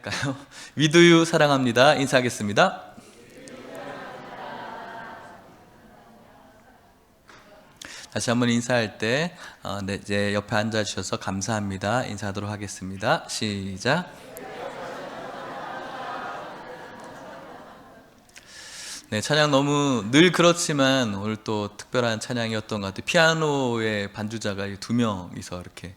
인사할까요? 위드유 사랑합니다. 인사하겠습니다. 다시 한번 인사할 때 이제 옆에 앉아주셔서 감사합니다. 인사하도록 하겠습니다. 시작. 네, 찬양 너무 늘 그렇지만 오늘 또 특별한 찬양이었던 것 같아요. 피아노의 반주자가 2명이서 이렇게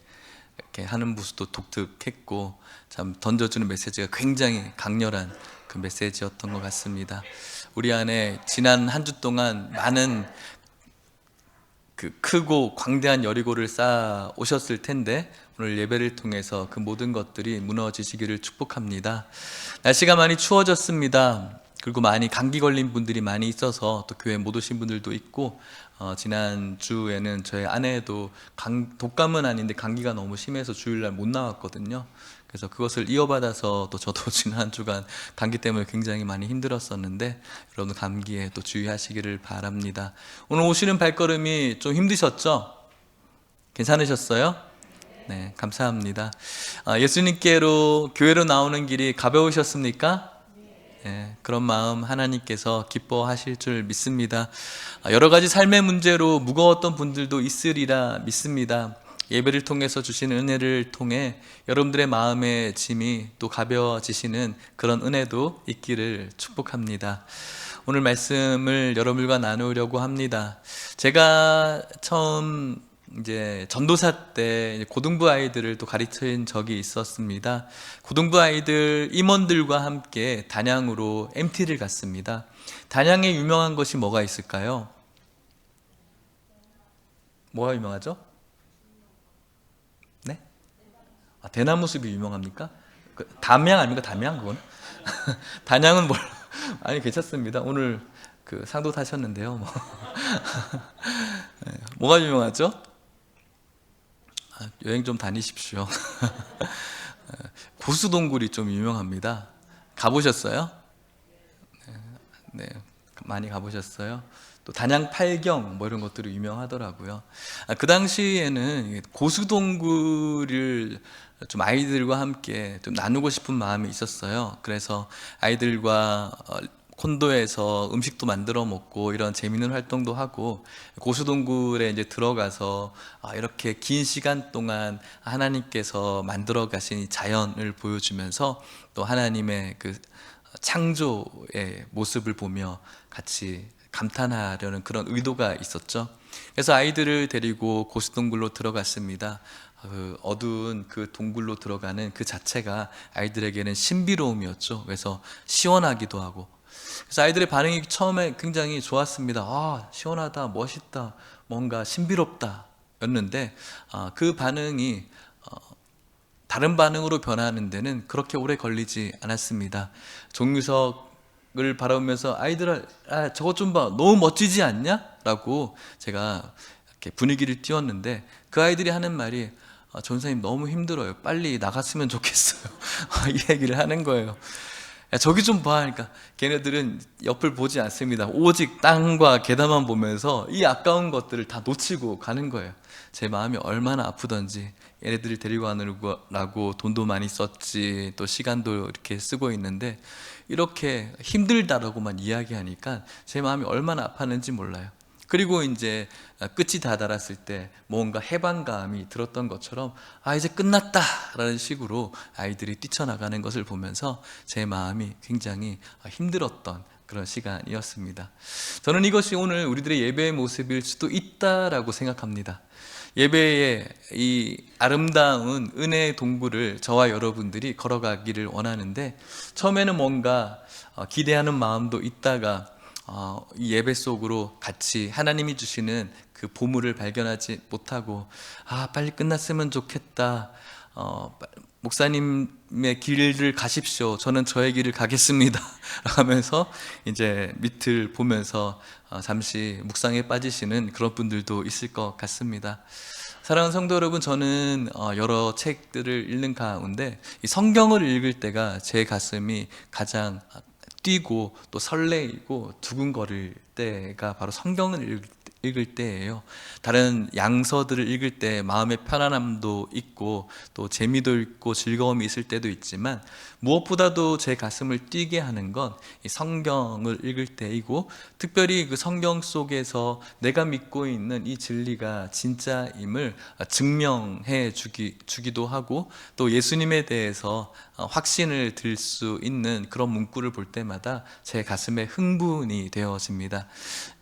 하는 모습도 독특했고, 참 던져주는 메시지가 굉장히 강렬한 그 메시지였던 것 같습니다. 우리 안에 지난 한 주 동안 많은 그 크고 광대한 여리고를 쌓아 오셨을 텐데, 오늘 예배를 통해서 그 모든 것들이 무너지시기를 축복합니다. 날씨가 많이 추워졌습니다. 그리고 많이 감기 걸린 분들이 많이 있어서 또 교회 못 오신 분들도 있고, 지난주에는 저희 아내도 독감은 아닌데 감기가 너무 심해서 주일날 못 나왔거든요. 그래서 그것을 이어받아서 또 저도 지난 한 주간 감기 때문에 굉장히 많이 힘들었었는데, 여러분 감기에 또 주의하시기를 바랍니다. 오늘 오시는 발걸음이 좀 힘드셨죠? 괜찮으셨어요? 네, 감사합니다. 예수님께로 교회로 나오는 길이 가벼우셨습니까? 네, 그런 마음 하나님께서 기뻐하실 줄 믿습니다. 여러 가지 삶의 문제로 무거웠던 분들도 있으리라 믿습니다. 예배를 통해서 주시는 은혜를 통해 여러분들의 마음의 짐이 또 가벼워지시는 그런 은혜도 있기를 축복합니다. 오늘 말씀을 여러분들과 나누려고 합니다. 제가 처음 이제 전도사 때 고등부 아이들을 또 가르친 적이 있었습니다. 고등부 아이들 임원들과 함께 단양으로 MT를 갔습니다. 단양에 유명한 것이 뭐가 있을까요? 뭐가 유명하죠? 네? 대나무 숲이 유명합니까? 담양 아닙니까? 담양 그건? 단양은 뭘? 아니 괜찮습니다. 오늘 그 상도 타셨는데요. 뭐가 유명하죠? 여행 좀 다니십시오. 고수동굴이 좀 유명합니다. 가보셨어요? 네, 많이 가보셨어요? 또 단양 팔경 뭐 이런 것들이 유명하더라고요. 그 당시에는 고수동굴을 좀 아이들과 함께 좀 나누고 싶은 마음이 있었어요. 그래서 아이들과 콘도에서 음식도 만들어 먹고 이런 재미있는 활동도 하고, 고수동굴에 이제 들어가서 이렇게 긴 시간 동안 하나님께서 만들어 가신 이 자연을 보여주면서 또 하나님의 그 창조의 모습을 보며 같이 감탄하려는 그런 의도가 있었죠. 그래서 아이들을 데리고 고수동굴로 들어갔습니다. 그 어두운 그 동굴로 들어가는 그 자체가 아이들에게는 신비로움이었죠. 그래서 시원하기도 하고, 그래서 아이들의 반응이 처음에 굉장히 좋았습니다. 시원하다, 멋있다, 뭔가 신비롭다 였는데, 그 반응이 다른 반응으로 변하는 데는 그렇게 오래 걸리지 않았습니다. 종유석을 바라보면서 아이들아, 저것 좀 봐, 너무 멋지지 않냐? 라고 제가 이렇게 분위기를 띄웠는데, 그 아이들이 하는 말이 전사님 너무 힘들어요, 빨리 나갔으면 좋겠어요. 이 얘기를 하는 거예요. 야, 저기 좀 봐. 그러니까 걔네들은 옆을 보지 않습니다. 오직 땅과 계단만 보면서 이 아까운 것들을 다 놓치고 가는 거예요. 제 마음이 얼마나 아프던지, 얘네들을 데리고 가느라고 돈도 많이 썼지, 또 시간도 이렇게 쓰고 있는데 이렇게 힘들다라고만 이야기하니까 제 마음이 얼마나 아팠는지 몰라요. 그리고 이제 끝이 다다랐을 때 뭔가 해방감이 들었던 것처럼 이제 끝났다 라는 식으로 아이들이 뛰쳐나가는 것을 보면서 제 마음이 굉장히 힘들었던 그런 시간이었습니다. 저는 이것이 오늘 우리들의 예배의 모습일 수도 있다라고 생각합니다. 예배의 이 아름다운 은혜의 동굴을 저와 여러분들이 걸어가기를 원하는데, 처음에는 뭔가 기대하는 마음도 있다가 이 예배 속으로 같이 하나님이 주시는 그 보물을 발견하지 못하고 빨리 끝났으면 좋겠다, 목사님의 길을 가십시오, 저는 저의 길을 가겠습니다 하면서 이제 밑을 보면서 잠시 묵상에 빠지시는 그런 분들도 있을 것 같습니다. 사랑하는 성도 여러분, 저는 여러 책들을 읽는 가운데 이 성경을 읽을 때가 제 가슴이 가장 뛰고 또 설레이고 두근거릴 때가 바로 성경을 읽을 때예요. 다른 양서들을 읽을 때 마음의 편안함도 있고 또 재미도 있고 즐거움이 있을 때도 있지만, 무엇보다도 제 가슴을 뛰게 하는 건 이 성경을 읽을 때이고, 특별히 그 성경 속에서 내가 믿고 있는 이 진리가 진짜임을 증명해 주기도 하고, 또 예수님에 대해서 확신을 들 수 있는 그런 문구를 볼 때마다 제 가슴에 흥분이 되어집니다.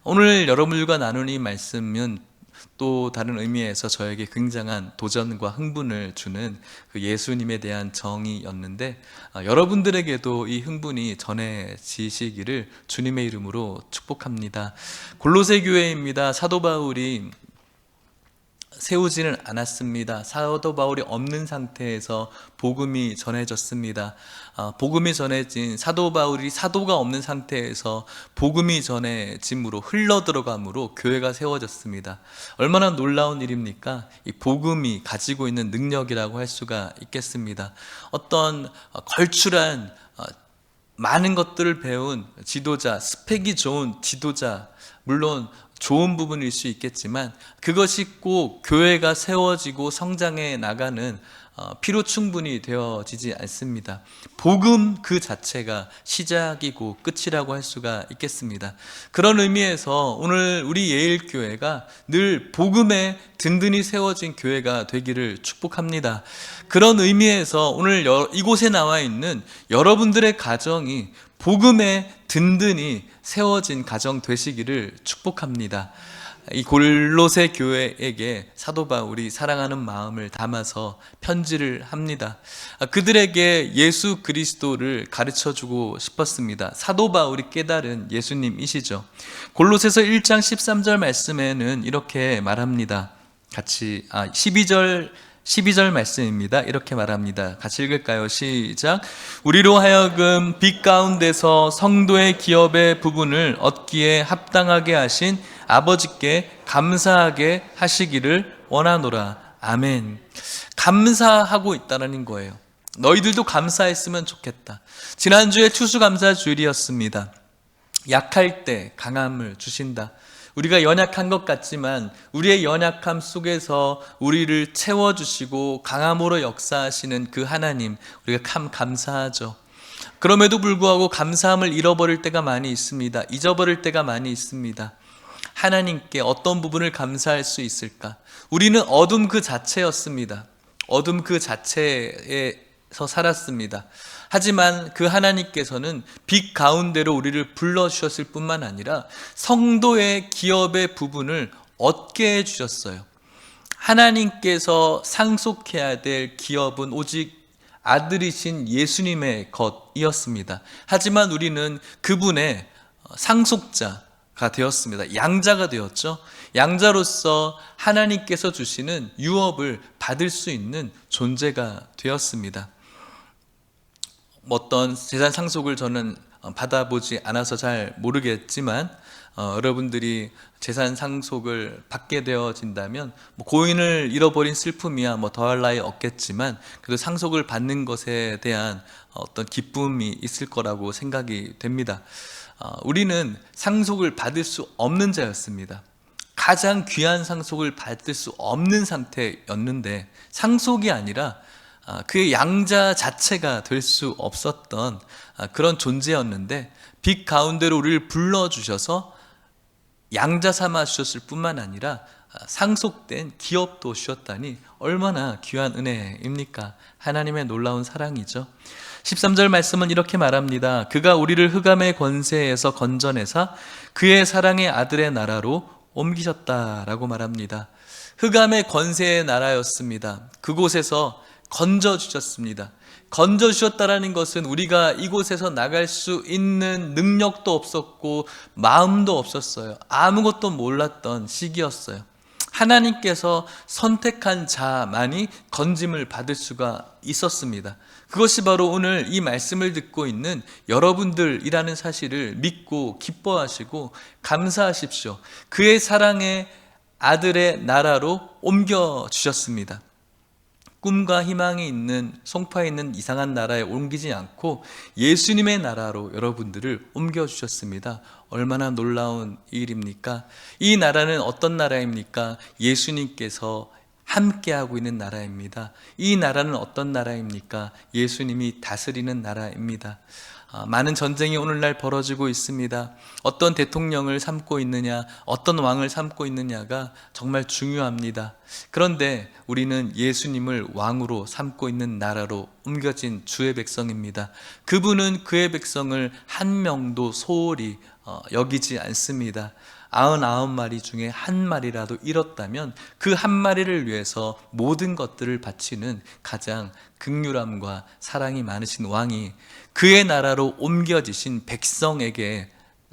오늘 여러분들과 나눈 이 말씀은 또 다른 의미에서 저에게 굉장한 도전과 흥분을 주는 그 예수님에 대한 정의였는데, 여러분들에게도 이 흥분이 전해지시기를 주님의 이름으로 축복합니다. 골로새 교회입니다. 사도 바울이 세우지는 않았습니다. 사도 바울이 없는 상태에서 복음이 전해졌습니다. 복음이 전해진 사도 바울이 사도가 없는 상태에서 복음이 전해짐으로 흘러들어감으로 교회가 세워졌습니다. 얼마나 놀라운 일입니까? 이 복음이 가지고 있는 능력이라고 할 수가 있겠습니다. 어떤 걸출한 많은 것들을 배운 지도자, 스펙이 좋은 지도자, 물론 좋은 부분일 수 있겠지만 그것이 꼭 교회가 세워지고 성장해 나가는 피로 충분히 되어지지 않습니다. 복음 그 자체가 시작이고 끝이라고 할 수가 있겠습니다. 그런 의미에서 오늘 우리 예일교회가 늘 복음에 든든히 세워진 교회가 되기를 축복합니다. 그런 의미에서 오늘 이곳에 나와 있는 여러분들의 가정이 복음에 든든히 세워진 가정 되시기를 축복합니다. 이 골로새 교회에게 사도 바울이 사랑하는 마음을 담아서 편지를 합니다. 그들에게 예수 그리스도를 가르쳐주고 싶었습니다. 사도 바울이 깨달은 예수님이시죠. 골로새서 1장 13절 말씀에는 이렇게 말합니다. 같이 12절 말씀입니다. 이렇게 말합니다. 같이 읽을까요? 시작. 우리로 하여금 빛 가운데서 성도의 기업의 부분을 얻기에 합당하게 하신 아버지께 감사하게 하시기를 원하노라. 아멘. 감사하고 있다는 거예요. 너희들도 감사했으면 좋겠다. 지난주에 추수감사 주일이었습니다. 약할 때 강함을 주신다. 우리가 연약한 것 같지만 우리의 연약함 속에서 우리를 채워주시고 강함으로 역사하시는 그 하나님, 우리가 참 감사하죠. 그럼에도 불구하고 감사함을 잃어버릴 때가 많이 있습니다. 잊어버릴 때가 많이 있습니다. 하나님께 어떤 부분을 감사할 수 있을까? 우리는 어둠 그 자체였습니다. 어둠 그 자체에서 살았습니다. 하지만 그 하나님께서는 빛 가운데로 우리를 불러주셨을 뿐만 아니라 성도의 기업의 부분을 얻게 해주셨어요. 하나님께서 상속해야 될 기업은 오직 아들이신 예수님의 것이었습니다. 하지만 우리는 그분의 상속자가 되었습니다. 양자가 되었죠. 양자로서 하나님께서 주시는 유업을 받을 수 있는 존재가 되었습니다. 어떤 재산 상속을 저는 받아보지 않아서 잘 모르겠지만 여러분들이 재산 상속을 받게 되어진다면 고인을 잃어버린 슬픔이야 더할 나위 없겠지만 그래도 상속을 받는 것에 대한 어떤 기쁨이 있을 거라고 생각이 됩니다. 우리는 상속을 받을 수 없는 자였습니다. 가장 귀한 상속을 받을 수 없는 상태였는데 상속이 아니라 그 양자 자체가 될 수 없었던 그런 존재였는데 빛 가운데로 우리를 불러주셔서 양자 삼아 주셨을 뿐만 아니라 상속된 기업도 주셨다니 얼마나 귀한 은혜입니까? 하나님의 놀라운 사랑이죠. 13절 말씀은 이렇게 말합니다. 그가 우리를 흑암의 권세에서 건져내사 그의 사랑의 아들의 나라로 옮기셨다라고 말합니다. 흑암의 권세의 나라였습니다. 그곳에서 건져주셨습니다. 건져주셨다라는 것은 우리가 이곳에서 나갈 수 있는 능력도 없었고 마음도 없었어요. 아무것도 몰랐던 시기였어요. 하나님께서 선택한 자만이 건짐을 받을 수가 있었습니다. 그것이 바로 오늘 이 말씀을 듣고 있는 여러분들이라는 사실을 믿고 기뻐하시고 감사하십시오. 그의 사랑의 아들의 나라로 옮겨주셨습니다. 꿈과 희망이 있는 송파에 있는 이상한 나라에 옮기지 않고 예수님의 나라로 여러분들을 옮겨주셨습니다. 얼마나 놀라운 일입니까? 이 나라는 어떤 나라입니까? 예수님께서 함께하고 있는 나라입니다. 이 나라는 어떤 나라입니까? 예수님이 다스리는 나라입니다. 많은 전쟁이 오늘날 벌어지고 있습니다. 어떤 대통령을 삼고 있느냐, 어떤 왕을 삼고 있느냐가 정말 중요합니다. 그런데 우리는 예수님을 왕으로 삼고 있는 나라로 옮겨진 주의 백성입니다. 그분은 그의 백성을 한 명도 소홀히 여기지 않습니다. 99마리 중에 한 마리라도 잃었다면 그 한 마리를 위해서 모든 것들을 바치는 가장 긍휼함과 사랑이 많으신 왕이 그의 나라로 옮겨지신 백성에게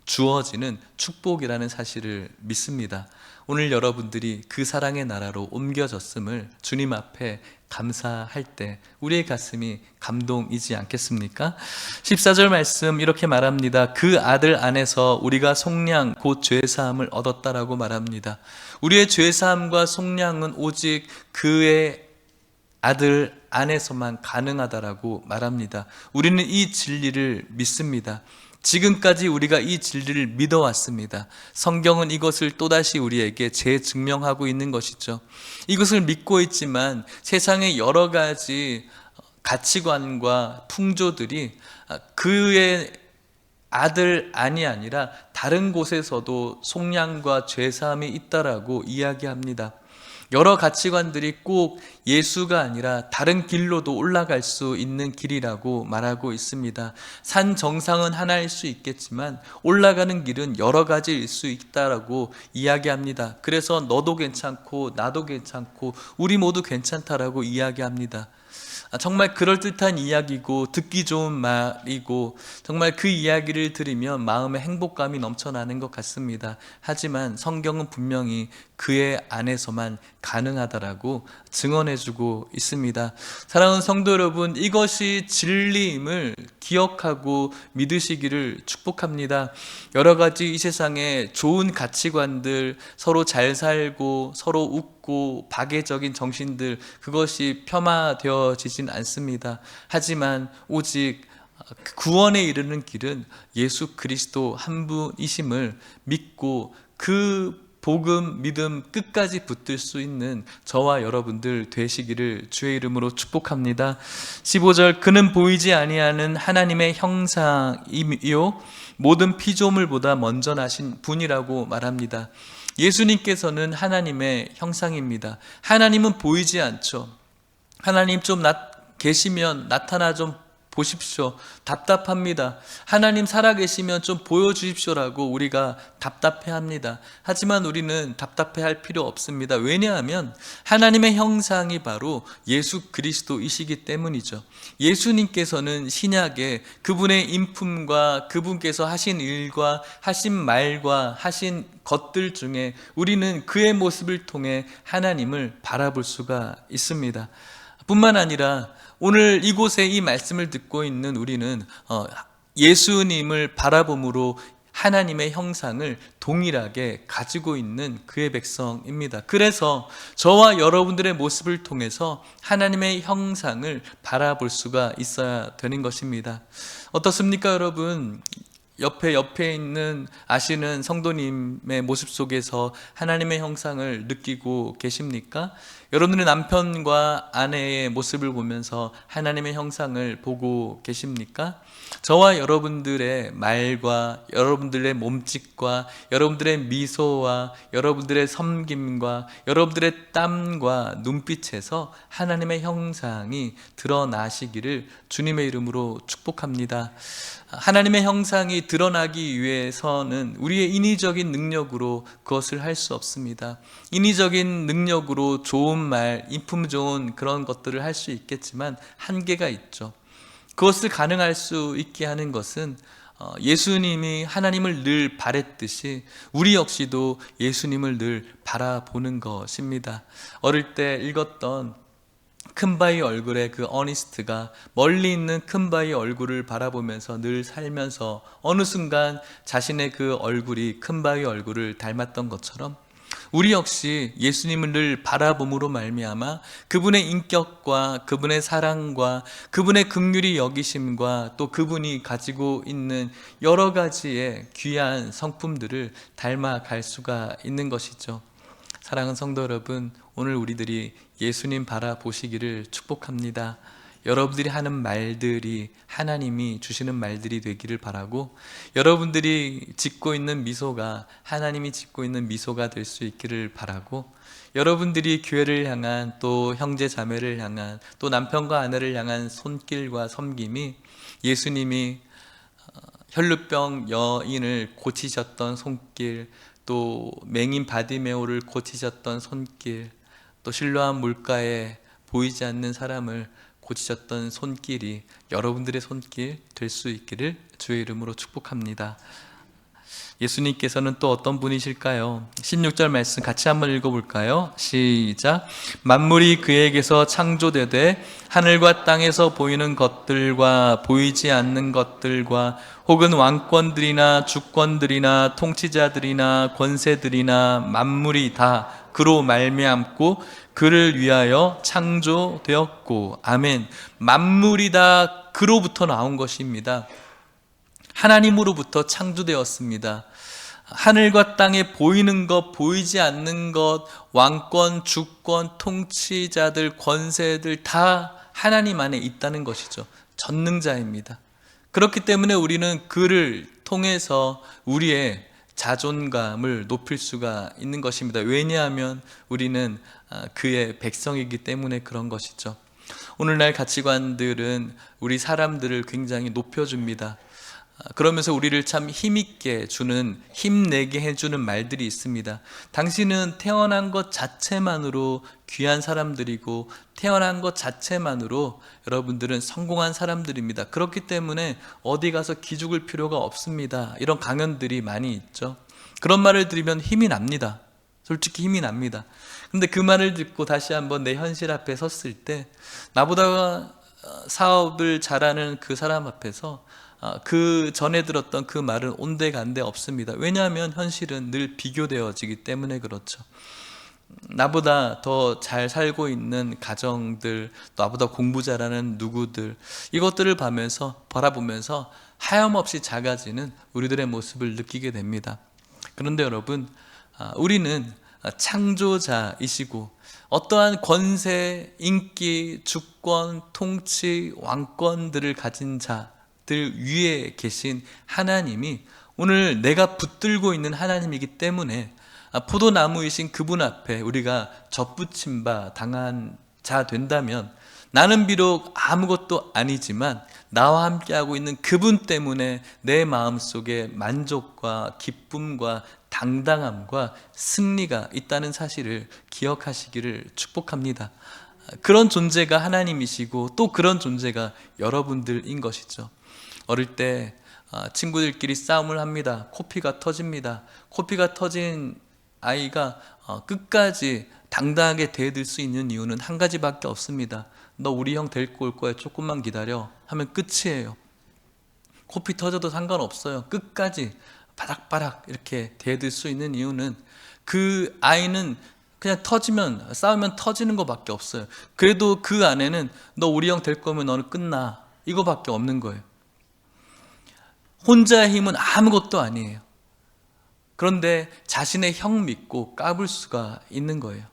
주어지는 축복이라는 사실을 믿습니다. 오늘 여러분들이 그 사랑의 나라로 옮겨졌음을 주님 앞에 감사할 때 우리의 가슴이 감동이지 않겠습니까? 14절 말씀 이렇게 말합니다. 그 아들 안에서 우리가 속량 곧 죄사함을 얻었다라고 말합니다. 우리의 죄사함과 속량은 오직 그의 아들 안에서만 가능하다라고 말합니다. 우리는 이 진리를 믿습니다. 지금까지 우리가 이 진리를 믿어왔습니다. 성경은 이것을 또다시 우리에게 재증명하고 있는 것이죠. 이것을 믿고 있지만 세상의 여러 가지 가치관과 풍조들이 그의 아들 안이 아니라 다른 곳에서도 속량과 죄사함이 있다라고 이야기합니다. 여러 가치관들이 꼭 예수가 아니라 다른 길로도 올라갈 수 있는 길이라고 말하고 있습니다. 산 정상은 하나일 수 있겠지만 올라가는 길은 여러 가지일 수 있다라고 이야기합니다. 그래서 너도 괜찮고 나도 괜찮고 우리 모두 괜찮다라고 이야기합니다. 정말 그럴듯한 이야기고 듣기 좋은 말이고 정말 그 이야기를 들으면 마음에 행복감이 넘쳐나는 것 같습니다. 하지만 성경은 분명히 그의 안에서만 가능하다라고 증언해주고 있습니다. 사랑하는 성도 여러분, 이것이 진리임을 기억하고 믿으시기를 축복합니다. 여러 가지 이 세상에 좋은 가치관들, 서로 잘 살고 서로 웃고 박애적인 정신들, 그것이 폄하되어지진 않습니다. 하지만 오직 구원에 이르는 길은 예수 그리스도 한 분이심을 믿고 그 복음, 믿음 끝까지 붙들 수 있는 저와 여러분들 되시기를 주의 이름으로 축복합니다. 15절, 그는 보이지 아니하는 하나님의 형상이요 모든 피조물보다 먼저 나신 분이라고 말합니다. 예수님께서는 하나님의 형상입니다. 하나님은 보이지 않죠. 하나님 좀 계시면 나타나 좀 보십시오. 답답합니다. 하나님 살아계시면 좀 보여주십시오라고 우리가 답답해합니다. 하지만 우리는 답답해할 필요 없습니다. 왜냐하면 하나님의 형상이 바로 예수 그리스도이시기 때문이죠. 예수님께서는 신약에 그분의 인품과 그분께서 하신 일과 하신 말과 하신 것들 중에 우리는 그의 모습을 통해 하나님을 바라볼 수가 있습니다. 뿐만 아니라 오늘 이곳에 이 말씀을 듣고 있는 우리는 예수님을 바라봄으로 하나님의 형상을 동일하게 가지고 있는 그의 백성입니다. 그래서 저와 여러분들의 모습을 통해서 하나님의 형상을 바라볼 수가 있어야 되는 것입니다. 어떻습니까, 여러분? 옆에 있는 아시는 성도님의 모습 속에서 하나님의 형상을 느끼고 계십니까? 여러분들의 남편과 아내의 모습을 보면서 하나님의 형상을 보고 계십니까? 저와 여러분들의 말과 여러분들의 몸짓과 여러분들의 미소와 여러분들의 섬김과 여러분들의 땀과 눈빛에서 하나님의 형상이 드러나시기를 주님의 이름으로 축복합니다. 하나님의 형상이 드러나기 위해서는 우리의 인위적인 능력으로 그것을 할 수 없습니다. 인위적인 능력으로 좋은 말, 인품 좋은 그런 것들을 할 수 있겠지만 한계가 있죠. 그것을 가능할 수 있게 하는 것은 예수님이 하나님을 늘 바랬듯이 우리 역시도 예수님을 늘 바라보는 것입니다. 어릴 때 읽었던 큰바의 얼굴에 그 어니스트가 멀리 있는 큰바의 얼굴을 바라보면서 늘 살면서 어느 순간 자신의 그 얼굴이 큰바의 얼굴을 닮았던 것처럼 우리 역시 예수님을 늘 바라봄으로 말미암아 그분의 인격과 그분의 사랑과 그분의 긍휼히 여기심과 또 그분이 가지고 있는 여러 가지의 귀한 성품들을 닮아갈 수가 있는 것이죠. 사랑하는 성도 여러분, 오늘 우리들이 예수님 바라보시기를 축복합니다. 여러분들이 하는 말들이 하나님이 주시는 말들이 되기를 바라고, 여러분들이 짓고 있는 미소가 하나님이 짓고 있는 미소가 될 수 있기를 바라고, 여러분들이 교회를 향한, 또 형제 자매를 향한, 또 남편과 아내를 향한 손길과 섬김이 예수님이 혈루병 여인을 고치셨던 손길, 또 맹인 바디메오를 고치셨던 손길, 또 실로암 물가에 보이지 않는 사람을 고치셨던 손길이 여러분들의 손길 될 수 있기를 주의 이름으로 축복합니다. 예수님께서는 또 어떤 분이실까요? 16절 말씀 같이 한번 읽어볼까요? 시작. 만물이 그에게서 창조되되 하늘과 땅에서 보이는 것들과 보이지 않는 것들과 혹은 왕권들이나 주권들이나 통치자들이나 권세들이나 만물이 다 그로 말미암고 그를 위하여 창조되었고. 아멘. 만물이 다 그로부터 나온 것입니다. 하나님으로부터 창조되었습니다. 하늘과 땅에 보이는 것, 보이지 않는 것, 왕권, 주권, 통치자들, 권세들 다 하나님 안에 있다는 것이죠. 전능자입니다. 그렇기 때문에 우리는 그를 통해서 우리의 자존감을 높일 수가 있는 것입니다. 왜냐하면 우리는 그의 백성이기 때문에 그런 것이죠. 오늘날 가치관들은 우리 사람들을 굉장히 높여줍니다. 그러면서 우리를 참 힘있게 주는, 힘내게 해주는 말들이 있습니다. 당신은 태어난 것 자체만으로 귀한 사람들이고 태어난 것 자체만으로 여러분들은 성공한 사람들입니다. 그렇기 때문에 어디 가서 기죽을 필요가 없습니다. 이런 강연들이 많이 있죠. 그런 말을 들으면 힘이 납니다. 솔직히 힘이 납니다. 근데 그 말을 듣고 다시 한번 내 현실 앞에 섰을 때, 나보다 사업을 잘하는 그 사람 앞에서 그 전에 들었던 그 말은 온데간데 없습니다. 왜냐하면 현실은 늘 비교되어지기 때문에 그렇죠. 나보다 더 잘 살고 있는 가정들, 나보다 공부 잘하는 누구들, 이것들을 바라보면서 하염없이 작아지는 우리들의 모습을 느끼게 됩니다. 그런데 여러분, 우리는 창조자이시고 어떠한 권세, 인기, 주권, 통치, 왕권들을 가진 자들 위에 계신 하나님이 오늘 내가 붙들고 있는 하나님이기 때문에 포도나무이신 그분 앞에 우리가 접붙임 바 당한 자 된다면, 나는 비록 아무것도 아니지만 나와 함께하고 있는 그분 때문에 내 마음속에 만족과 기쁨과 당당함과 승리가 있다는 사실을 기억하시기를 축복합니다. 그런 존재가 하나님이시고 또 그런 존재가 여러분들인 것이죠. 어릴 때 친구들끼리 싸움을 합니다. 코피가 터집니다. 코피가 터진 아이가 끝까지 당당하게 대들 수 있는 이유는 한 가지밖에 없습니다. 너 우리 형 데리고 올 거야, 조금만 기다려 하면 끝이에요. 코피 터져도 상관없어요. 끝까지 바닥바닥 이렇게 대들 수 있는 이유는, 그 아이는 그냥 싸우면 터지는 것밖에 없어요. 그래도 그 안에는 너 우리 형 될 거면 너는 끝나, 이거밖에 없는 거예요. 혼자의 힘은 아무것도 아니에요. 그런데 자신의 형 믿고 까불 수가 있는 거예요.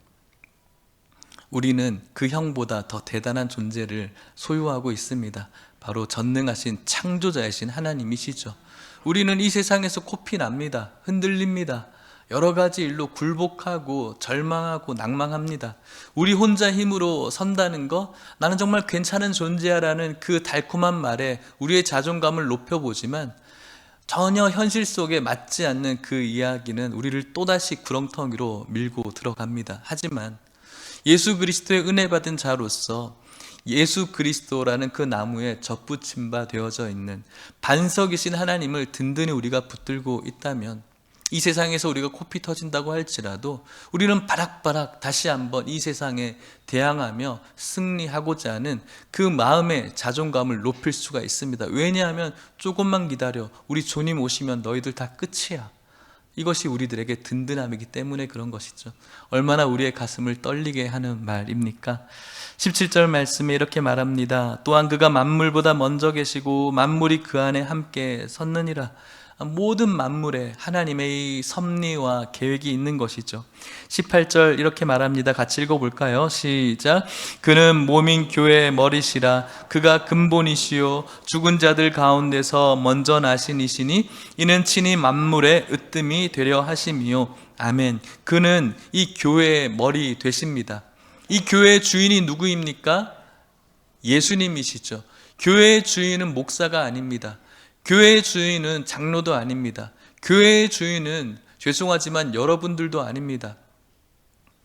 우리는 그 형보다 더 대단한 존재를 소유하고 있습니다. 바로 전능하신 창조자이신 하나님이시죠. 우리는 이 세상에서 코피 납니다. 흔들립니다. 여러 가지 일로 굴복하고 절망하고 낭망합니다. 우리 혼자 힘으로 선다는 거, 나는 정말 괜찮은 존재야 라는 그 달콤한 말에 우리의 자존감을 높여보지만, 전혀 현실 속에 맞지 않는 그 이야기는 우리를 또다시 구렁텅이로 밀고 들어갑니다. 하지만 예수 그리스도의 은혜 받은 자로서 예수 그리스도라는 그 나무에 접붙임 바 되어져 있는 반석이신 하나님을 든든히 우리가 붙들고 있다면, 이 세상에서 우리가 코피 터진다고 할지라도 우리는 바락바락 다시 한번 이 세상에 대항하며 승리하고자 하는 그 마음의 자존감을 높일 수가 있습니다. 왜냐하면 조금만 기다려, 우리 주님 오시면 너희들 다 끝이야. 이것이 우리들에게 든든함이기 때문에 그런 것이죠. 얼마나 우리의 가슴을 떨리게 하는 말입니까? 17절 말씀에 이렇게 말합니다. 또한 그가 만물보다 먼저 계시고 만물이 그 안에 함께 섰느니라. 모든 만물에 하나님의 섭리와 계획이 있는 것이죠. 18절 이렇게 말합니다. 같이 읽어볼까요? 시작. 그는 몸인 교회의 머리시라. 그가 근본이시요 죽은 자들 가운데서 먼저 나신 이시니 이는 친히 만물의 으뜸이 되려 하심이요. 아멘. 그는 이 교회의 머리 되십니다. 이 교회의 주인이 누구입니까? 예수님이시죠. 교회의 주인은 목사가 아닙니다. 교회의 주인은 장로도 아닙니다. 교회의 주인은 죄송하지만 여러분들도 아닙니다.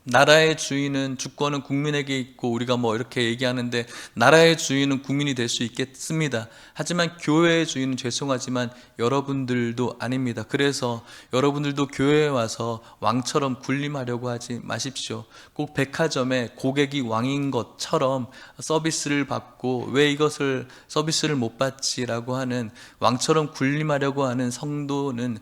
나라의 주인은 주권은 국민에게 있고 우리가 이렇게 얘기하는데 나라의 주인은 국민이 될 수 있겠습니다. 하지만 교회의 주인은 죄송하지만 여러분들도 아닙니다. 그래서 여러분들도 교회에 와서 왕처럼 군림하려고 하지 마십시오. 꼭 백화점에 고객이 왕인 것처럼 서비스를 받고 왜 이것을 서비스를 못 받지라고 하는 왕처럼 군림하려고 하는 성도는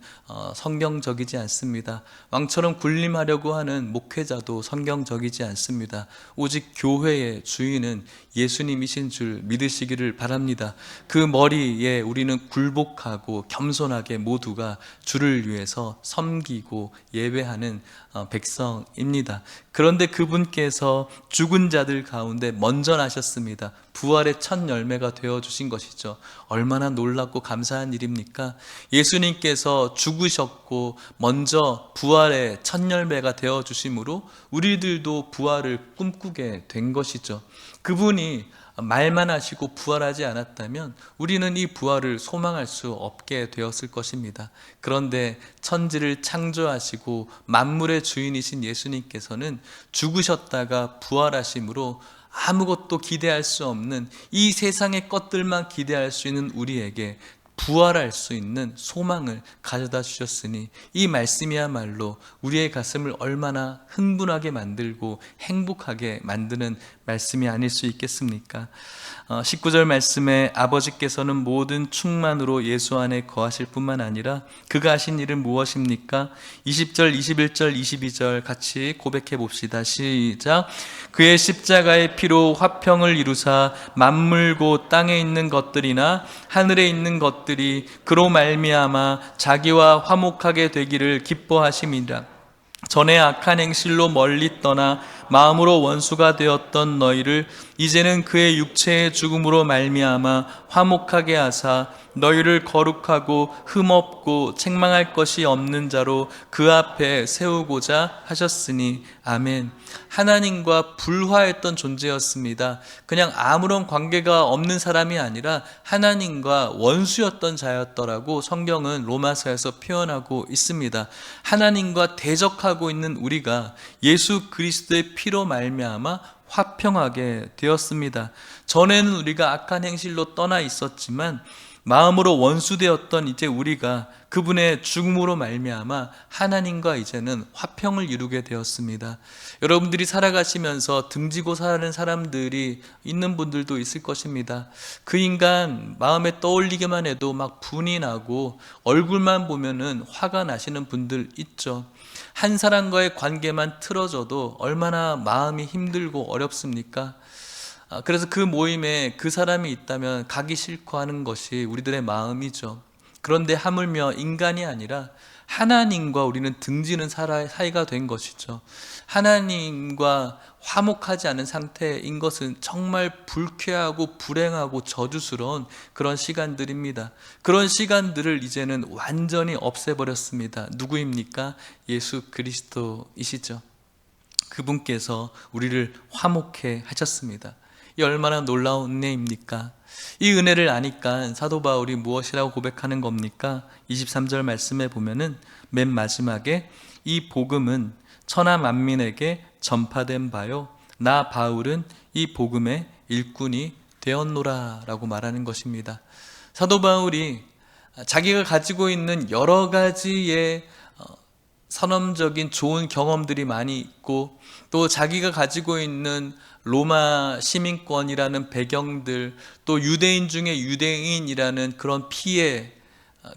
성경적이지 않습니다. 왕처럼 군림하려고 하는 목회자도 성경적이지 않습니다. 오직 교회의 주인은 예수님이신 줄 믿으시기를 바랍니다. 그 머리에 우리는 굴복하고 겸손하게 모두가 주를 위해서 섬기고 예배하는 백성입니다. 그런데 그분께서 죽은 자들 가운데 먼저 나셨습니다. 부활의 첫 열매가 되어주신 것이죠. 얼마나 놀랍고 감사한 일입니까? 예수님께서 죽으셨고 먼저 부활의 첫 열매가 되어주심으로 우리들도 부활을 꿈꾸게 된 것이죠. 그분이 말만 하시고 부활하지 않았다면 우리는 이 부활을 소망할 수 없게 되었을 것입니다. 그런데 천지를 창조하시고 만물의 주인이신 예수님께서는 죽으셨다가 부활하심으로 아무것도 기대할 수 없는 이 세상의 것들만 기대할 수 있는 우리에게 부활할 수 있는 소망을 가져다 주셨으니 이 말씀이야말로 우리의 가슴을 얼마나 흥분하게 만들고 행복하게 만드는 말씀이 아닐 수 있겠습니까? 19절 말씀에 아버지께서는 모든 충만으로 예수 안에 거하실 뿐만 아니라 그가 하신 일은 무엇입니까? 20절, 21절, 22절 같이 고백해 봅시다. 시작. 그의 십자가의 피로 화평을 이루사 만물고 땅에 있는 것들이나 하늘에 있는 것들이 그로 말미암아 자기와 화목하게 되기를 기뻐하심이라. 전에 악한 행실로 멀리 떠나 마음으로 원수가 되었던 너희를 이제는 그의 육체의 죽음으로 말미암아 화목하게 하사 너희를 거룩하고 흠없고 책망할 것이 없는 자로 그 앞에 세우고자 하셨으니 아멘. 하나님과 불화했던 존재였습니다. 그냥 아무런 관계가 없는 사람이 아니라 하나님과 원수였던 자였더라고 성경은 로마서에서 표현하고 있습니다. 하나님과 대적하고 있는 우리가 예수 그리스도의 피로 말미암아 화평하게 되었습니다. 전에는 우리가 악한 행실로 떠나 있었지만 마음으로 원수되었던 이제 우리가 그분의 죽음으로 말미암아 하나님과 이제는 화평을 이루게 되었습니다. 여러분들이 살아가시면서 등지고 사는 사람들이 있는 분들도 있을 것입니다. 그 인간 마음에 떠올리기만 해도 막 분이 나고 얼굴만 보면은 화가 나시는 분들 있죠. 한 사람과의 관계만 틀어져도 얼마나 마음이 힘들고 어렵습니까? 그래서 그 모임에 그 사람이 있다면 가기 싫고 하는 것이 우리들의 마음이죠. 그런데 하물며 인간이 아니라 하나님과 우리는 등지는 사이가 된 것이죠. 하나님과 화목하지 않은 상태인 것은 정말 불쾌하고 불행하고 저주스러운 그런 시간들입니다. 그런 시간들을 이제는 완전히 없애버렸습니다. 누구입니까? 예수 그리스도이시죠. 그분께서 우리를 화목해 하셨습니다. 이 얼마나 놀라운 은혜입니까? 이 은혜를 아니까 사도 바울이 무엇이라고 고백하는 겁니까? 23절 말씀에 보면은 맨 마지막에 이 복음은 천하 만민에게 전파된 바요 나 바울은 이 복음의 일꾼이 되었노라 라고 말하는 것입니다. 사도 바울이 자기가 가지고 있는 여러 가지의 선험적인 좋은 경험들이 많이 있고 또 자기가 가지고 있는 로마 시민권이라는 배경들 또 유대인 중에 유대인이라는 그런 피해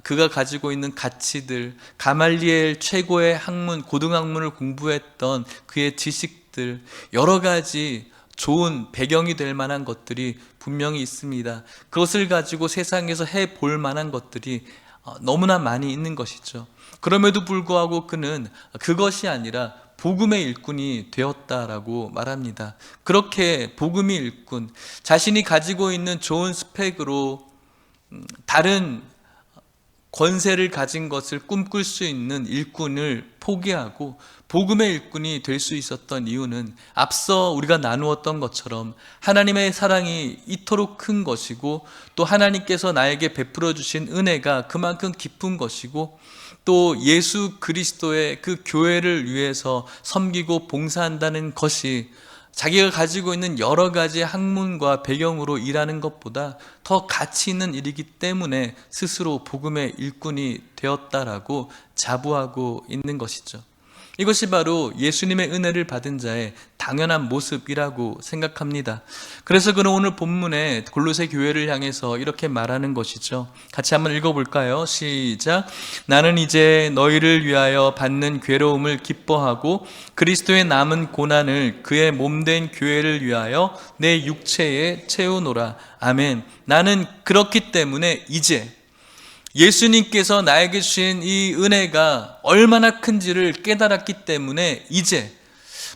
그가 가지고 있는 가치들 가말리엘 최고의 학문 고등학문을 공부했던 그의 지식들 여러 가지 좋은 배경이 될 만한 것들이 분명히 있습니다. 그것을 가지고 세상에서 해볼 만한 것들이 너무나 많이 있는 것이죠. 그럼에도 불구하고 그는 그것이 아니라 복음의 일꾼이 되었다라고 말합니다. 그렇게 복음의 일꾼, 자신이 가지고 있는 좋은 스펙으로 다른 권세를 가진 것을 꿈꿀 수 있는 일꾼을 포기하고 복음의 일꾼이 될 수 있었던 이유는 앞서 우리가 나누었던 것처럼 하나님의 사랑이 이토록 큰 것이고, 또 하나님께서 나에게 베풀어 주신 은혜가 그만큼 깊은 것이고, 또 예수 그리스도의 그 교회를 위해서 섬기고 봉사한다는 것이 자기가 가지고 있는 여러 가지 학문과 배경으로 일하는 것보다 더 가치 있는 일이기 때문에 스스로 복음의 일꾼이 되었다라고 자부하고 있는 것이죠. 이것이 바로 예수님의 은혜를 받은 자의 당연한 모습이라고 생각합니다. 그래서 그는 오늘 본문에 골로새 교회를 향해서 이렇게 말하는 것이죠. 같이 한번 읽어볼까요? 시작. 나는 이제 너희를 위하여 받는 괴로움을 기뻐하고 그리스도의 남은 고난을 그의 몸된 교회를 위하여 내 육체에 채우노라. 아멘. 나는 그렇기 때문에 이제 예수님께서 나에게 주신 이 은혜가 얼마나 큰지를 깨달았기 때문에 이제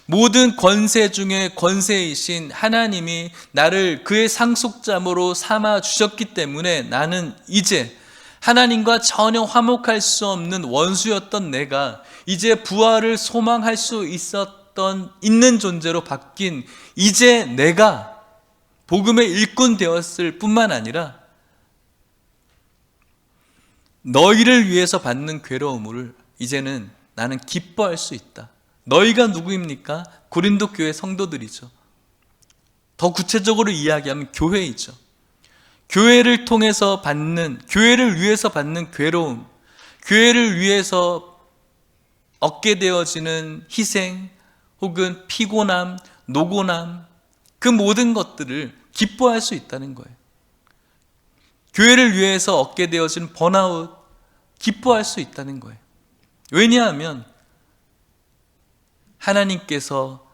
모든 권세 중에 권세이신 하나님이 나를 그의 상속자로 삼아 주셨기 때문에 나는 이제 하나님과 전혀 화목할 수 없는 원수였던 내가 이제 부활을 소망할 수 있는 존재로 바뀐 이제 내가 복음의 일꾼 되었을 뿐만 아니라 너희를 위해서 받는 괴로움을 이제는 나는 기뻐할 수 있다. 너희가 누구입니까? 고린도 교회 성도들이죠. 더 구체적으로 이야기하면 교회이죠. 교회를 통해서 받는, 교회를 위해서 받는 괴로움, 교회를 위해서 얻게 되어지는 희생 혹은 피곤함, 노곤함, 그 모든 것들을 기뻐할 수 있다는 거예요. 교회를 위해서 얻게 되어진 번아웃, 기뻐할 수 있다는 거예요. 왜냐하면 하나님께서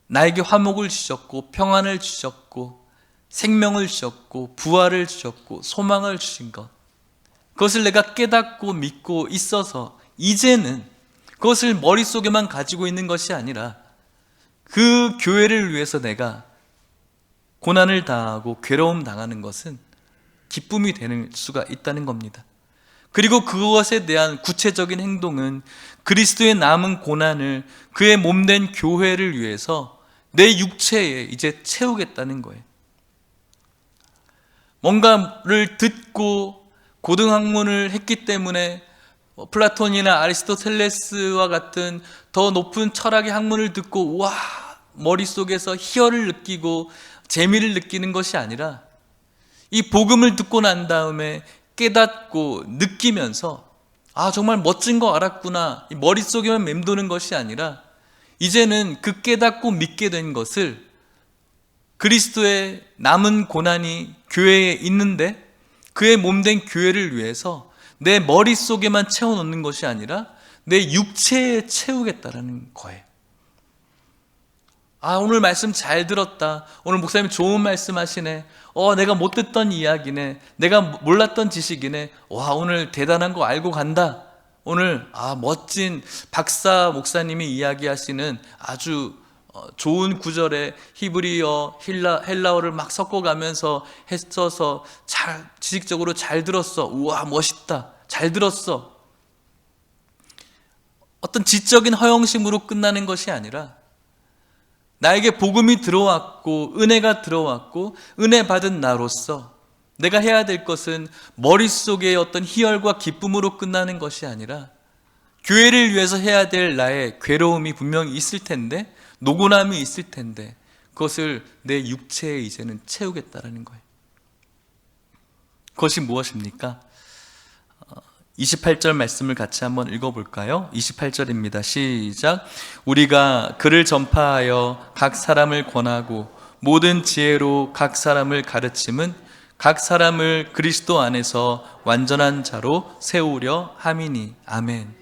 나에게 화목을 주셨고 평안을 주셨고 생명을 주셨고 부활을 주셨고 소망을 주신 것, 그것을 내가 깨닫고 믿고 있어서 이제는 그것을 머릿속에만 가지고 있는 것이 아니라 그 교회를 위해서 내가 고난을 당하고 괴로움 당하는 것은 기쁨이 되는 수가 있다는 겁니다. 그리고 그것에 대한 구체적인 행동은 그리스도의 남은 고난을 그의 몸된 교회를 위해서 내 육체에 이제 채우겠다는 거예요. 뭔가를 듣고 고등학문을 했기 때문에 플라톤이나 아리스토텔레스와 같은 더 높은 철학의 학문을 듣고 와 머릿속에서 희열을 느끼고 재미를 느끼는 것이 아니라 이 복음을 듣고 난 다음에 깨닫고 느끼면서 아 정말 멋진 거 알았구나, 이 머릿속에만 맴도는 것이 아니라 이제는 그 깨닫고 믿게 된 것을 그리스도의 남은 고난이 교회에 있는데 그의 몸된 교회를 위해서 내 머릿속에만 채워놓는 것이 아니라 내 육체에 채우겠다라는 거예요. 아 오늘 말씀 잘 들었다, 오늘 목사님 좋은 말씀 하시네, 내가 못 듣던 이야기네, 내가 몰랐던 지식이네, 와 오늘 대단한 거 알고 간다, 오늘 멋진 박사 목사님이 이야기하시는 아주 좋은 구절에 히브리어, 헬라어를 막 섞어가면서 했어서 잘 지식적으로 잘 들었어, 우와 멋있다, 잘 들었어. 어떤 지적인 허영심으로 끝나는 것이 아니라 나에게 복음이 들어왔고 은혜가 들어왔고 은혜 받은 나로서 내가 해야 될 것은 머릿속에 어떤 희열과 기쁨으로 끝나는 것이 아니라 교회를 위해서 해야 될 나의 괴로움이 분명히 있을 텐데, 노곤함이 있을 텐데 그것을 내 육체에 이제는 채우겠다라는 거예요. 그것이 무엇입니까? 28절 말씀을 같이 한번 읽어볼까요? 28절입니다. 시작. 우리가 그를 전파하여 각 사람을 권하고 모든 지혜로 각 사람을 가르침은 각 사람을 그리스도 안에서 완전한 자로 세우려 함이니. 아멘.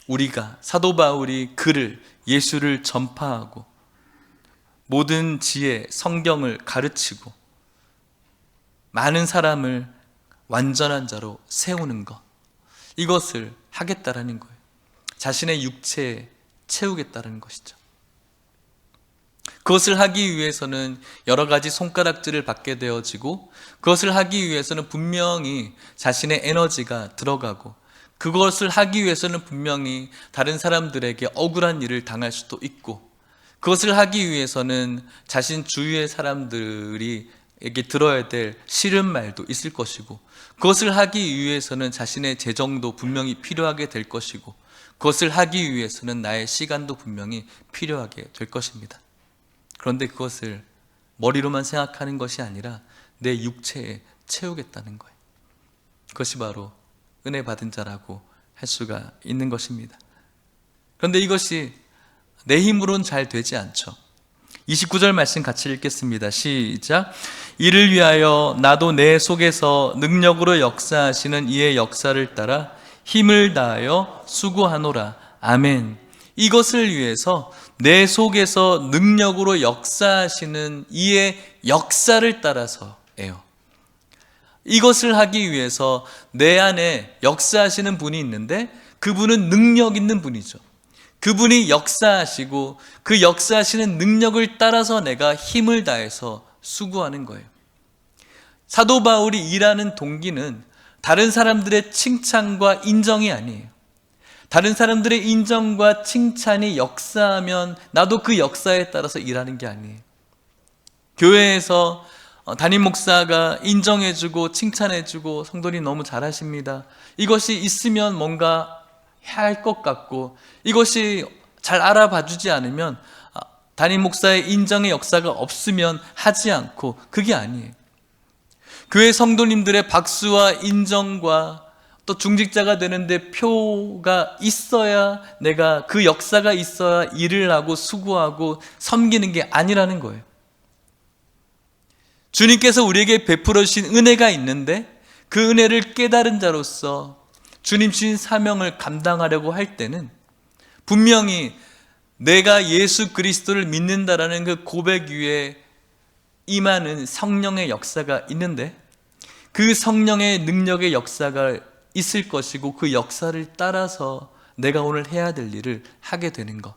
우리가, 사도 바울이 그를, 예수를 전파하고 모든 지혜, 성경을 가르치고 많은 사람을 완전한 자로 세우는 것, 이것을 하겠다라는 거예요. 자신의 육체에 채우겠다는 것이죠. 그것을 하기 위해서는 여러 가지 손가락질을 받게 되어지고, 그것을 하기 위해서는 분명히 자신의 에너지가 들어가고, 그것을 하기 위해서는 분명히 다른 사람들에게 억울한 일을 당할 수도 있고, 그것을 하기 위해서는 자신 주위의 사람들이 에게 들어야 될 싫은 말도 있을 것이고, 그것을 하기 위해서는 자신의 재정도 분명히 필요하게 될 것이고, 그것을 하기 위해서는 나의 시간도 분명히 필요하게 될 것입니다. 그런데 그것을 머리로만 생각하는 것이 아니라 내 육체에 채우겠다는 거예요. 그것이 바로 은혜 받은 자라고 할 수가 있는 것입니다. 그런데 이것이 내 힘으로는 잘 되지 않죠. 29절 말씀 같이 읽겠습니다. 시작. 이를 위하여 나도 내 속에서 능력으로 역사하시는 이의 역사를 따라 힘을 다하여 수고하노라. 아멘. 이것을 위해서 내 속에서 능력으로 역사하시는 이의 역사를 따라서예요. 이것을 하기 위해서 내 안에 역사하시는 분이 있는데, 그분은 능력 있는 분이죠. 그분이 역사하시고 그 역사하시는 능력을 따라서 내가 힘을 다해서 수고하는 거예요. 사도 바울이 일하는 동기는 다른 사람들의 칭찬과 인정이 아니에요. 다른 사람들의 인정과 칭찬이 역사하면 나도 그 역사에 따라서 일하는 게 아니에요. 교회에서 담임 목사가 인정해주고 칭찬해주고 성도님 너무 잘하십니다, 이것이 있으면 뭔가 해야 할 것 같고, 이것이 잘 알아봐주지 않으면, 담임 목사의 인정의 역사가 없으면 하지 않고, 그게 아니에요. 교회 성도님들의 박수와 인정과 또 중직자가 되는데 표가 있어야, 내가 그 역사가 있어야 일을 하고 수고하고 섬기는 게 아니라는 거예요. 주님께서 우리에게 베풀어 주신 은혜가 있는데, 그 은혜를 깨달은 자로서 주님 주신 사명을 감당하려고 할 때는 분명히 내가 예수 그리스도를 믿는다라는 그 고백 위에 임하는 성령의 역사가 있는데, 그 성령의 능력의 역사가 있을 것이고, 그 역사를 따라서 내가 오늘 해야 될 일을 하게 되는 것,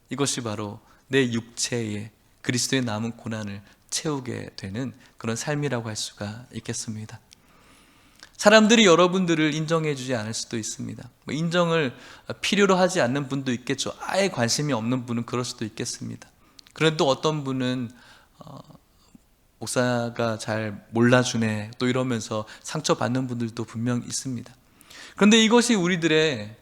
이것이 바로 내 육체에 그리스도의 남은 고난을 채우게 되는 그런 삶이라고 할 수가 있겠습니다. 사람들이 여러분들을 인정해 주지 않을 수도 있습니다. 인정을 필요로 하지 않는 분도 있겠죠. 아예 관심이 없는 분은 그럴 수도 있겠습니다. 그런데 또 어떤 분은 목사가 잘 몰라주네 또 이러면서 상처받는 분들도 분명 있습니다. 그런데 이것이 우리들의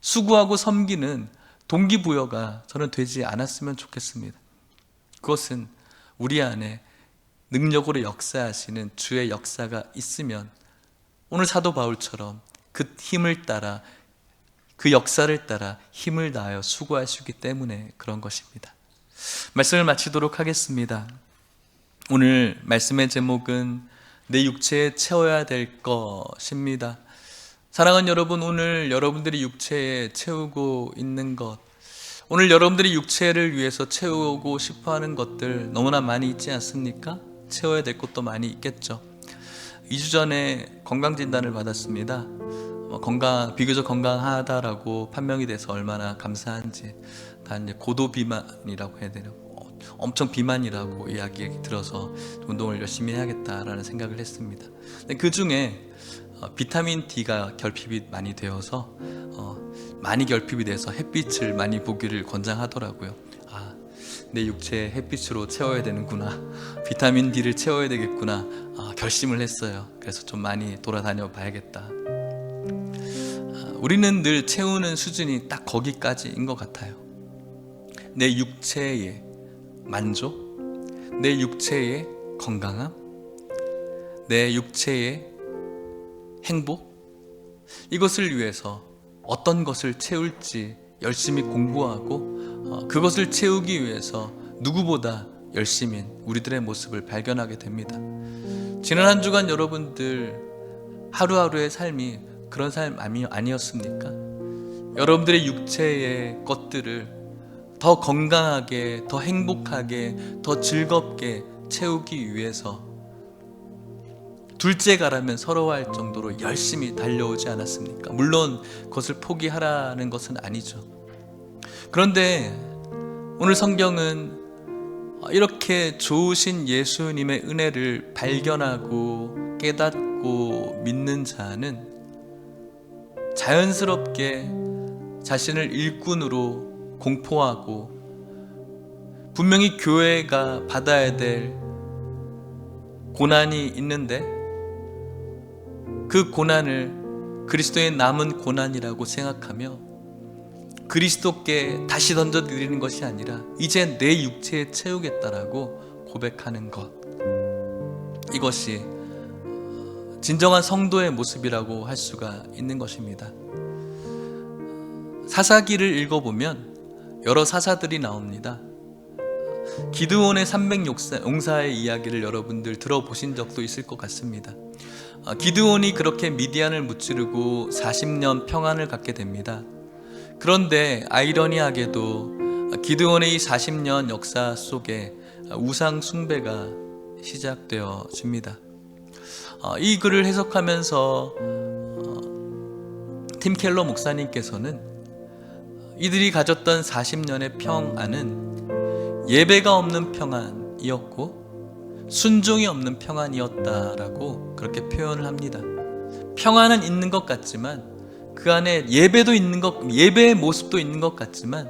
수고하고 섬기는 동기부여가 저는 되지 않았으면 좋겠습니다. 그것은 우리 안에 능력으로 역사하시는 주의 역사가 있으면, 오늘 사도 바울처럼 그 힘을 따라, 그 역사를 따라 힘을 다하여 수고할 수 있기 때문에 그런 것입니다. 말씀을 마치도록 하겠습니다. 오늘 말씀의 제목은 내 육체에 채워야 될 것입니다. 사랑하는 여러분, 오늘 여러분들이 육체에 채우고 있는 것, 오늘 여러분들이 육체를 위해서 채우고 싶어하는 것들 너무나 많이 있지 않습니까? 채워야 될 것도 많이 있겠죠. 2주 전에 건강진단을 받았습니다. 비교적 건강하다라고 판명이 돼서 얼마나 감사한지. 다 이제 고도 비만이라고 해야 되나, 엄청 비만이라고 이야기 들어서 운동을 열심히 해야겠다라는 생각을 했습니다. 그 중에 비타민 D가 결핍이 많이 되어서 많이 결핍이 돼서 햇빛을 많이 보기를 권장하더라고요. 내 육체에 햇빛으로 채워야 되는구나, 비타민 D를 채워야 되겠구나, 결심을 했어요. 그래서 좀 많이 돌아다녀 봐야겠다. 우리는 늘 채우는 수준이 딱 거기까지인 것 같아요. 내 육체의 만족, 내 육체의 건강함, 내 육체의 행복, 이것을 위해서 어떤 것을 채울지 열심히 공부하고 그것을 채우기 위해서 누구보다 열심인 우리들의 모습을 발견하게 됩니다. 지난 한 주간 여러분들 하루하루의 삶이 그런 삶 아니었습니까? 여러분들의 육체의 것들을 더 건강하게, 더 행복하게, 더 즐겁게 채우기 위해서 둘째가라면 서러워할 정도로 열심히 달려오지 않았습니까? 물론 그것을 포기하라는 것은 아니죠. 그런데 오늘 성경은 이렇게 좋으신 예수님의 은혜를 발견하고 깨닫고 믿는 자는 자연스럽게 자신을 일꾼으로 공포하고, 분명히 교회가 받아야 될 고난이 있는데 그 고난을 그리스도의 남은 고난이라고 생각하며 그리스도께 다시 던져드리는 것이 아니라 이제 내 육체에 채우겠다라고 고백하는 것, 이것이 진정한 성도의 모습이라고 할 수가 있는 것입니다. 사사기를 읽어보면 여러 사사들이 나옵니다. 기드온의 300용사의 이야기를 여러분들 들어보신 적도 있을 것 같습니다. 기드온이 그렇게 미디안을 무찌르고 40년 평안을 갖게 됩니다. 그런데 아이러니하게도 기드온의 이 40년 역사 속에 우상 숭배가 시작되어집니다. 이 글을 해석하면서 팀 켈러 목사님께서는 이들이 가졌던 40년의 평안은 예배가 없는 평안이었고 순종이 없는 평안이었다라고 그렇게 표현을 합니다. 평안은 있는 것 같지만 그 안에 예배도 있는 것, 예배의 모습도 있는 것 같지만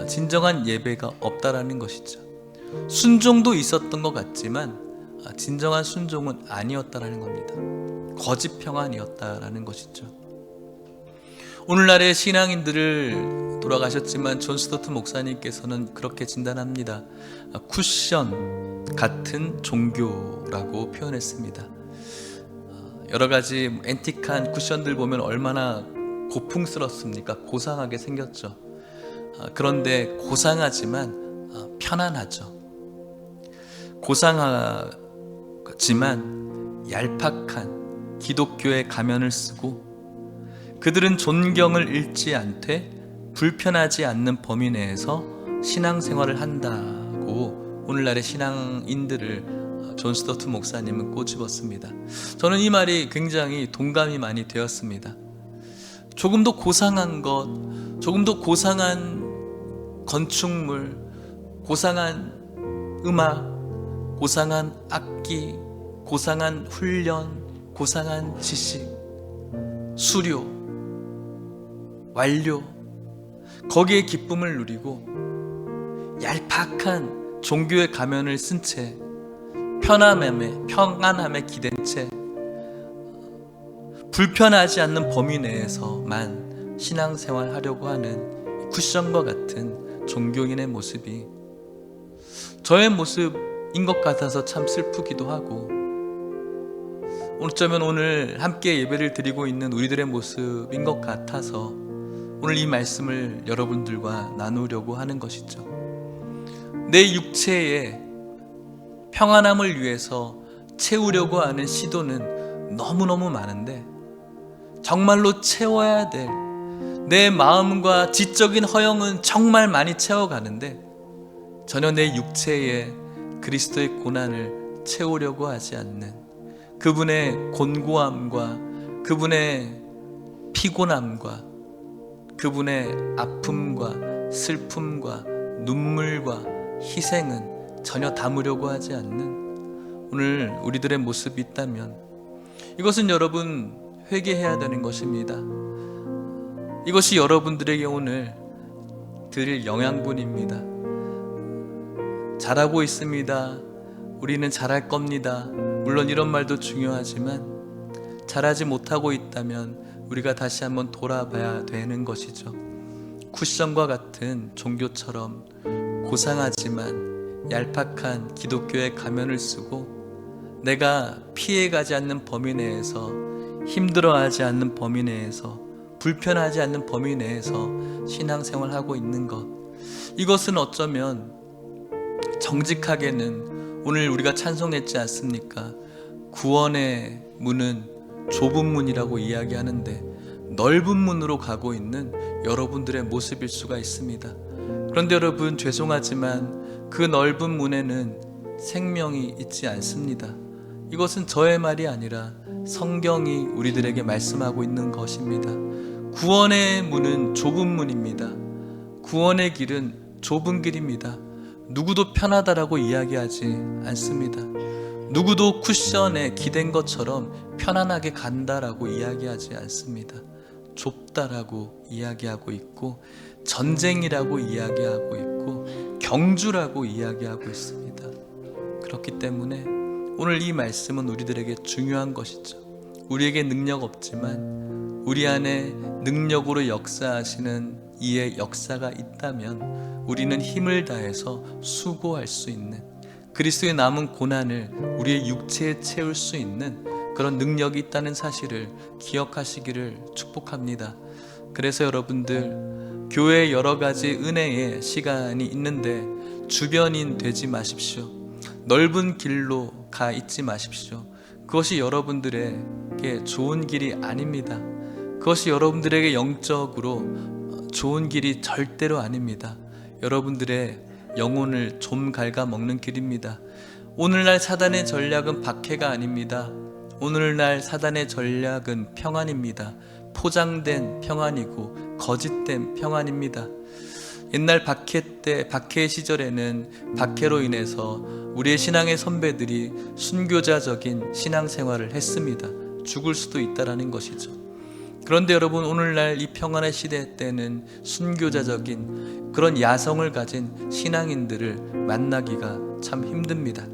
진정한 예배가 없다라는 것이죠. 순종도 있었던 것 같지만 진정한 순종은 아니었다라는 겁니다. 거짓 평안이었다라는 것이죠. 오늘날의 신앙인들을, 돌아가셨지만 존 스토트 목사님께서는 그렇게 진단합니다. 쿠션 같은 종교라고 표현했습니다. 여러 가지 앤틱한 쿠션들 보면 얼마나 고풍스럽습니까? 고상하게 생겼죠. 그런데 고상하지만 편안하죠. 고상하지만 얄팍한 기독교의 가면을 쓰고, 그들은 존경을 잃지 않되 불편하지 않는 범위 내에서 신앙생활을 한다고 오늘날의 신앙인들을 존 스토트 목사님은 꼬집었습니다. 저는 이 말이 굉장히 동감이 많이 되었습니다. 조금 더 고상한 것, 조금 더 고상한 건축물, 고상한 음악, 고상한 악기, 고상한 훈련, 고상한 지식, 수료, 완료, 거기에 기쁨을 누리고 얄팍한 종교의 가면을 쓴 채 평안함에 기댄 채 불편하지 않는 범위 내에서만 신앙생활 하려고 하는 쿠션과 같은 종교인의 모습이 저의 모습인 것 같아서 참 슬프기도 하고, 어쩌면 오늘 함께 예배를 드리고 있는 우리들의 모습인 것 같아서 오늘 이 말씀을 여러분들과 나누려고 하는 것이죠. 내 육체의 평안함을 위해서 채우려고 하는 시도는 너무너무 많은데, 정말로 채워야 될 내 마음과 지적인 허영은 정말 많이 채워가는데 전혀 내 육체의 그리스도의 고난을 채우려고 하지 않는 그분의 곤고함과 그분의 피곤함과 그분의 아픔과 슬픔과 눈물과 희생은 전혀 담으려고 하지 않는 오늘 우리들의 모습이 있다면 이것은 여러분 회개해야 되는 것입니다. 이것이 여러분들에게 오늘 드릴 영양분입니다. 잘하고 있습니다. 우리는 잘할 겁니다. 물론 이런 말도 중요하지만 잘하지 못하고 있다면 우리가 다시 한번 돌아봐야 되는 것이죠. 쿠션과 같은 종교처럼 고상하지만 얄팍한 기독교의 가면을 쓰고 내가 피해가지 않는 범위 내에서, 힘들어하지 않는 범위 내에서, 불편하지 않는 범위 내에서 신앙생활하고 있는 것, 이것은 어쩌면 정직하게는 오늘 우리가 찬송했지 않습니까? 구원의 문은 좁은 문이라고 이야기하는데 넓은 문으로 가고 있는 여러분들의 모습일 수가 있습니다. 그런데 여러분, 죄송하지만 그 넓은 문에는 생명이 있지 않습니다. 이것은 저의 말이 아니라 성경이 우리들에게 말씀하고 있는 것입니다. 구원의 문은 좁은 문입니다. 구원의 길은 좁은 길입니다. 누구도 편하다라고 이야기하지 않습니다. 누구도 쿠션에 기댄 것처럼 편안하게 간다라고 이야기하지 않습니다. 좁다라고 이야기하고 있고, 전쟁이라고 이야기하고 있고, 경주라고 이야기하고 있습니다. 그렇기 때문에 오늘 이 말씀은 우리들에게 중요한 것이죠. 우리에게 능력 없지만 우리 안에 능력으로 역사하시는 이의 역사가 있다면 우리는 힘을 다해서 수고할 수 있는, 그리스도의 남은 고난을 우리의 육체에 채울 수 있는 그런 능력이 있다는 사실을 기억하시기를 축복합니다. 그래서 여러분들, 교회에 여러 가지 은혜의 시간이 있는데 주변인 되지 마십시오. 넓은 길로 가 있지 마십시오. 그것이 여러분들에게 좋은 길이 아닙니다. 그것이 여러분들에게 영적으로 좋은 길이 절대로 아닙니다. 여러분들의 영혼을 좀 갉아먹는 길입니다. 오늘날 사단의 전략은 박해가 아닙니다. 오늘날 사단의 전략은 평안입니다. 포장된 평안이고 거짓된 평안입니다. 옛날 박해 시절에는 박해로 인해서 우리의 신앙의 선배들이 순교자적인 신앙생활을 했습니다. 죽을 수도 있다라는 것이죠. 그런데 여러분, 오늘날 이 평안의 시대 때는 순교자적인 그런 야성을 가진 신앙인들을 만나기가 참 힘듭니다.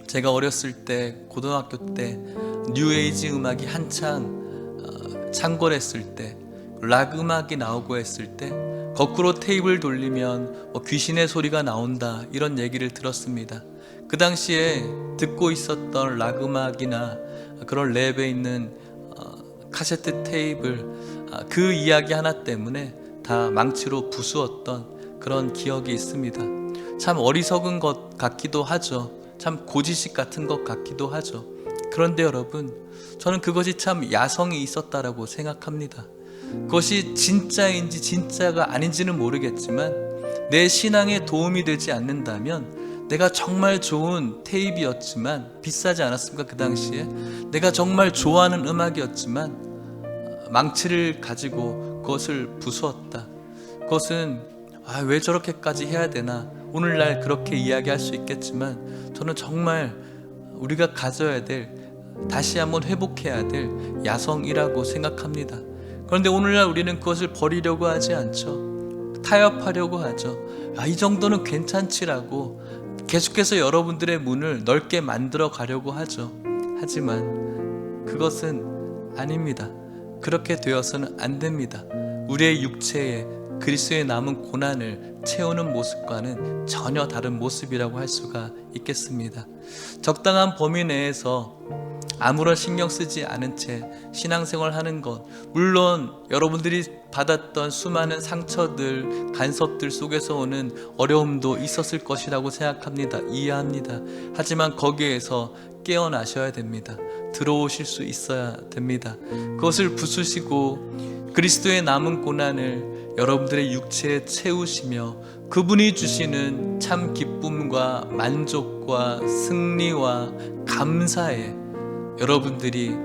제가 어렸을 때, 고등학교 때 뉴에이지 음악이 한창 창궐했을 때, 락 음악이 나오고 했을 때 거꾸로 테이블 돌리면 귀신의 소리가 나온다, 이런 얘기를 들었습니다. 그 당시에 듣고 있었던 락 음악이나 그런 랩에 있는 카세트 테이블, 그 이야기 하나 때문에 다 망치로 부수었던 그런 기억이 있습니다. 참 어리석은 것 같기도 하죠. 참 고지식 같은 것 같기도 하죠. 그런데 여러분, 저는 그것이 참 야성이 있었다라고 생각합니다. 그것이 진짜인지 진짜가 아닌지는 모르겠지만 내 신앙에 도움이 되지 않는다면, 내가 정말 좋은 테이프였지만, 비싸지 않았습니까? 그 당시에 내가 정말 좋아하는 음악이었지만 망치를 가지고 그것을 부수었다. 그것은 왜 저렇게까지 해야 되나, 오늘날 그렇게 이야기할 수 있겠지만 저는 정말 우리가 가져야 될, 다시 한번 회복해야 될 야성이라고 생각합니다. 그런데 오늘날 우리는 그것을 버리려고 하지 않죠. 타협하려고 하죠. 이 정도는 괜찮지라고 계속해서 여러분들의 문을 넓게 만들어 가려고 하죠. 하지만 그것은 아닙니다. 그렇게 되어서는 안 됩니다. 우리의 육체에 그리스도의 남은 고난을 채우는 모습과는 전혀 다른 모습이라고 할 수가 있겠습니다. 적당한 범위 내에서 아무런 신경 쓰지 않은 채 신앙생활 하는 것, 물론 여러분들이 받았던 수많은 상처들, 간섭들 속에서 오는 어려움도 있었을 것이라고 생각합니다. 이해합니다. 하지만 거기에서 깨어나셔야 됩니다. 들어오실 수 있어야 됩니다. 그것을 부수시고 그리스도의 남은 고난을 여러분들의 육체에 채우시며 그분이 주시는 참 기쁨과 만족과 승리와 감사에 여러분들이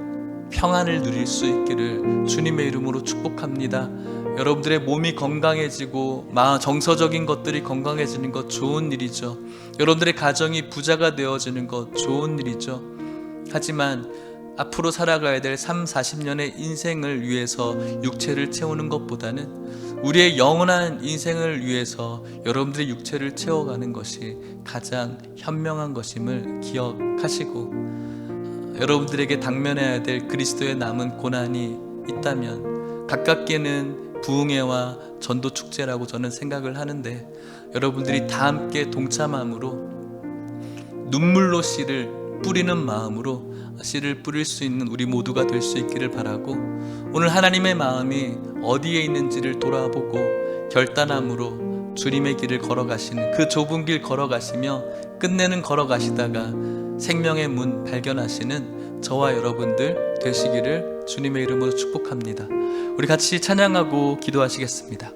평안을 누릴 수 있기를 주님의 이름으로 축복합니다. 여러분들의 몸이 건강해지고 정서적인 것들이 건강해지는 것 좋은 일이죠. 여러분들의 가정이 부자가 되어지는 것 좋은 일이죠. 하지만 앞으로 살아가야 될 30-40년의 인생을 위해서 육체를 채우는 것보다는 우리의 영원한 인생을 위해서 여러분들의 육체를 채워가는 것이 가장 현명한 것임을 기억하시고, 여러분들에게 당면해야 될 그리스도의 남은 고난이 있다면 가깝게는 부흥회와 전도축제라고 저는 생각을 하는데, 여러분들이 다 함께 동참함으로 눈물로 씨를 뿌리는 마음으로 씨를 뿌릴 수 있는 우리 모두가 될 수 있기를 바라고, 오늘 하나님의 마음이 어디에 있는지를 돌아보고 결단함으로 주님의 길을 걸어가시는, 그 좁은 길 걸어가시며 끝내는 걸어가시다가 생명의 문 발견하시는 저와 여러분들 되시기를 주님의 이름으로 축복합니다. 우리 같이 찬양하고 기도하시겠습니다.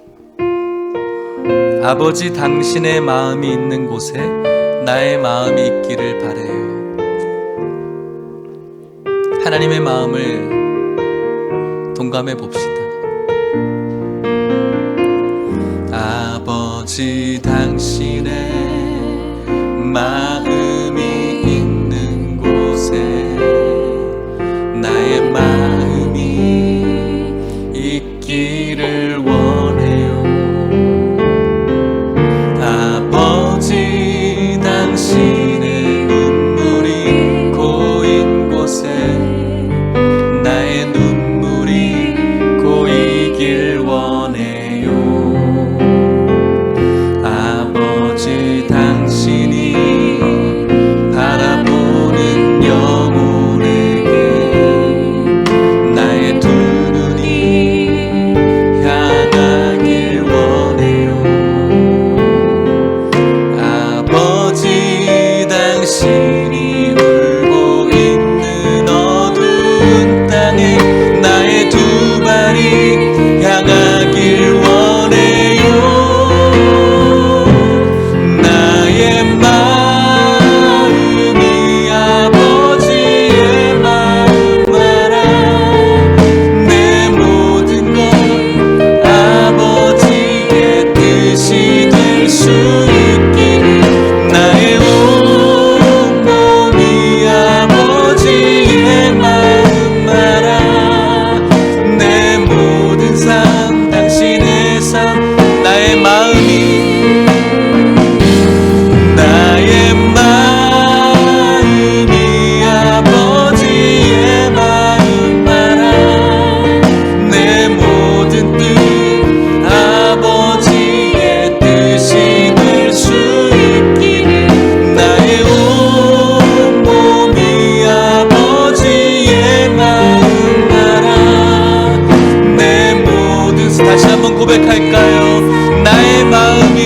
아버지, 당신의 마음이 있는 곳에 나의 마음이 있기를 바라요. 하나님의 마음을 동감해 봅시다. 아버지, 당신의 마음이 있는 곳에 나의 마음이 있기를 원해요. 아버지, 당신의 눈물이 고인 곳에 나의 눈물이 고이길 원해요. 아버지, 당신이 바라보는 영혼에게 나의 두 눈이 향하길 원해요. 아버지, 당신이 울고 있는 어두운 땅에 나의 두 발이 향하길 원해요. 나의 마음이 아버지의 마음 알아. 내 모든 것 아버지의 뜻이 될 수 있기를. 나의 온 몸이 아버지의 마음 알아. 내 모든 삶, 당신의 삶, 나의 마음이 아버지의 마음 알아. 내 모든 뜻 아버지의 뜻이 될 수 있기를. 나의 온 몸이 아버지의 마음 알아. 내 모든 다시 한번 고백할까요? 나의 마음이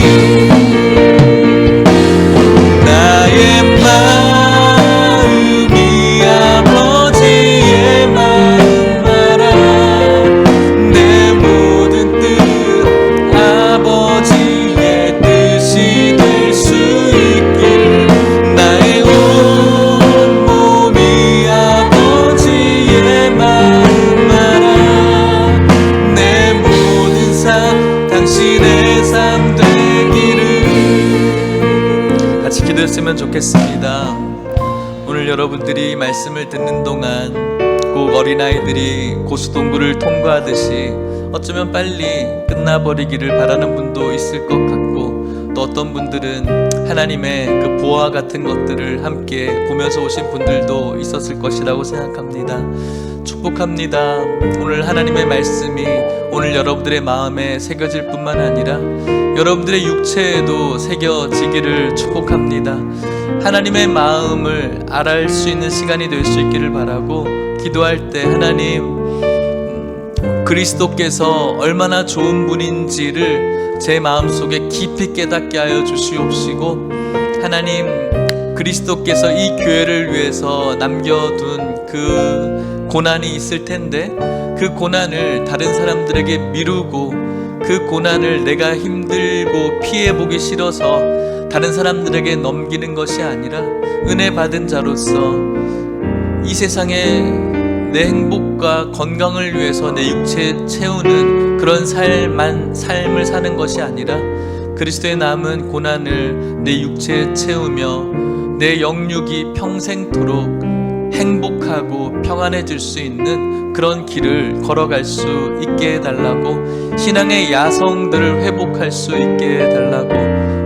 아버지의 마음 알아. 내 모든 뜻 아버지의 뜻이 될 수 있기를. 나의 온 몸이 아버지의 마음 알아. 내 모든 삶, 당신의 삶 되기를. 같이 기도했으면 좋겠습니다. 오늘 여러분들이 말씀을 듣는 동안 꼭 어린아이들이 고수동굴을 통과하듯이 어쩌면 빨리 끝나버리기를 바라는 분도 있을 것 같고, 또 어떤 분들은 하나님의 그 보화 같은 것들을 함께 보면서 오신 분들도 있었을 것이라고 생각합니다. 축복합니다. 오늘 하나님의 말씀이 오늘 여러분들의 마음에 새겨질 뿐만 아니라 여러분들의 육체에도 새겨지기를 축복합니다. 하나님의 마음을 알아갈 수 있는 시간이 될 수 있기를 바라고, 기도할 때 하나님, 그리스도께서 얼마나 좋은 분인지를 제 마음속에 깊이 깨닫게 하여 주시옵시고, 하나님, 그리스도께서 이 교회를 위해서 남겨둔 그 고난이 있을 텐데 그 고난을 다른 사람들에게 미루고 그 고난을 내가 힘들고 피해보기 싫어서 다른 사람들에게 넘기는 것이 아니라 은혜 받은 자로서 이 세상에 내 행복과 건강을 위해서 내 육체에 채우는 그런 삶을 사는 것이 아니라 그리스도의 남은 고난을 내 육체에 채우며 내 영육이 평생토록 행복하고 평안해질 수 있는 그런 길을 걸어갈 수 있게 해달라고, 신앙의 야성들을 회복할 수 있게 해달라고,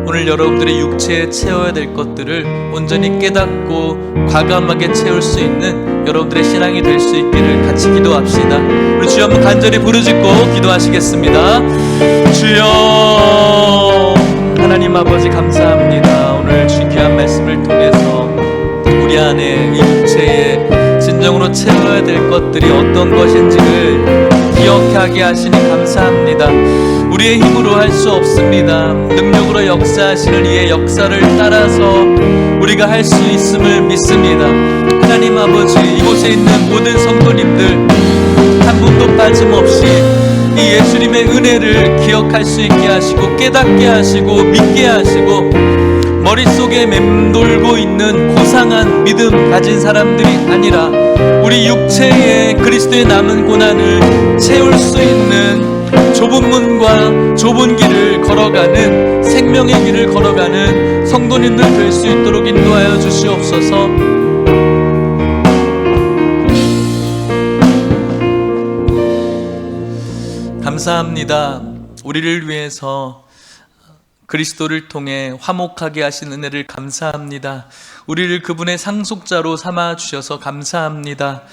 오늘 여러분들의 육체에 채워야 될 것들을 온전히 깨닫고 과감하게 채울 수 있는 여러분들의 신앙이 될 수 있기를 같이 기도합시다. 우리 주여 한번 간절히 부르짖고 기도하시겠습니다. 주여, 하나님 아버지 감사합니다. 오늘 주의 귀한 말씀을 통해서 우리 안에 이 육체에 진정으로 채워야 될 것들이 어떤 것인지를 기억하게 하시니 감사합니다. 우리의 힘으로 할 수 없습니다. 능력으로 역사하시는 이의 역사를 따라서 우리가 할 수 있음을 믿습니다. 하나님 아버지, 이곳에 있는 모든 성도님들 한 분도 빠짐없이 이 예수님의 은혜를 기억할 수 있게 하시고 깨닫게 하시고 믿게 하시고, 머릿속에 맴돌고 있는 고상한 믿음 가진 사람들이 아니라 우리 육체의 그리스도의 남은 고난을 채울 수 있는 좁은 문과 좁은 길을 걸어가는, 생명의 길을 걸어가는 성도님들 될 수 있도록 인도하여 주시옵소서. 감사합니다. 우리를 위해서 그리스도를 통해 화목하게 하신 은혜를 감사합니다. 우리를 그분의 상속자로 삼아 주셔서 감사합니다.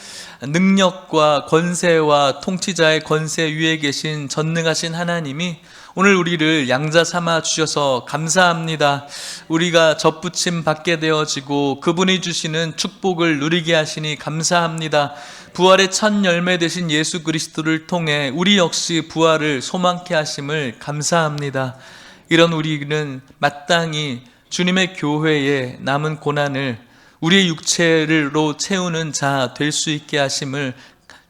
능력과 권세와 통치자의 권세 위에 계신 전능하신 하나님이 오늘 우리를 양자 삼아 주셔서 감사합니다. 우리가 접붙임 받게 되어지고 그분이 주시는 축복을 누리게 하시니 감사합니다. 부활의 첫 열매 되신 예수 그리스도를 통해 우리 역시 부활을 소망케 하심을 감사합니다. 이런 우리는 마땅히 주님의 교회에 남은 고난을 우리의 육체로 채우는 자 될 수 있게 하심을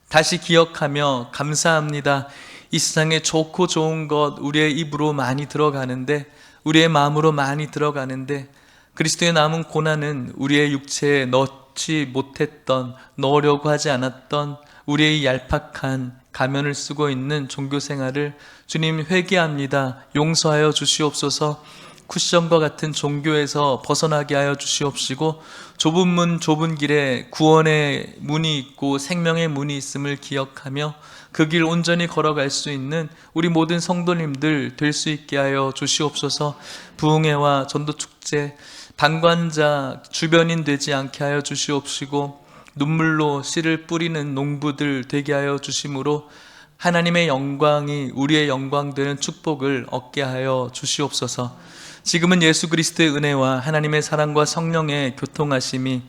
다시 기억하며 감사합니다. 이 세상에 좋고 좋은 것 우리의 입으로 많이 들어가는데, 우리의 마음으로 많이 들어가는데, 그리스도의 남은 고난은 우리의 육체에 넣지 못했던, 넣으려고 하지 않았던 우리의 얄팍한 가면을 쓰고 있는 종교생활을 주님 회개합니다. 용서하여 주시옵소서. 쿠션과 같은 종교에서 벗어나게 하여 주시옵시고, 좁은 문 좁은 길에 구원의 문이 있고 생명의 문이 있음을 기억하며 그 길 온전히 걸어갈 수 있는 우리 모든 성도님들 될 수 있게 하여 주시옵소서. 부흥회와 전도축제 방관자 주변인 되지 않게 하여 주시옵시고, 눈물로 씨를 뿌리는 농부들 되게 하여 주심으로 하나님의 영광이 우리의 영광 되는 축복을 얻게 하여 주시옵소서. 지금은 예수 그리스도의 은혜와 하나님의 사랑과 성령의 교통하심이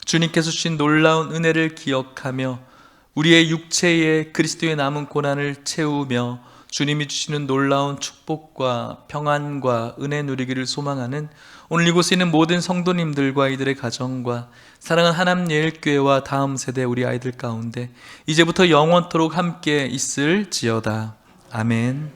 주님께서 주신 놀라운 은혜를 기억하며 우리의 육체의 그리스도의 남은 고난을 채우며 주님이 주시는 놀라운 축복과 평안과 은혜 누리기를 소망하는 오늘 이곳에 있는 모든 성도님들과 이들의 가정과 사랑하는 하남 예일교회와 다음 세대 우리 아이들 가운데 이제부터 영원토록 함께 있을지어다. 아멘.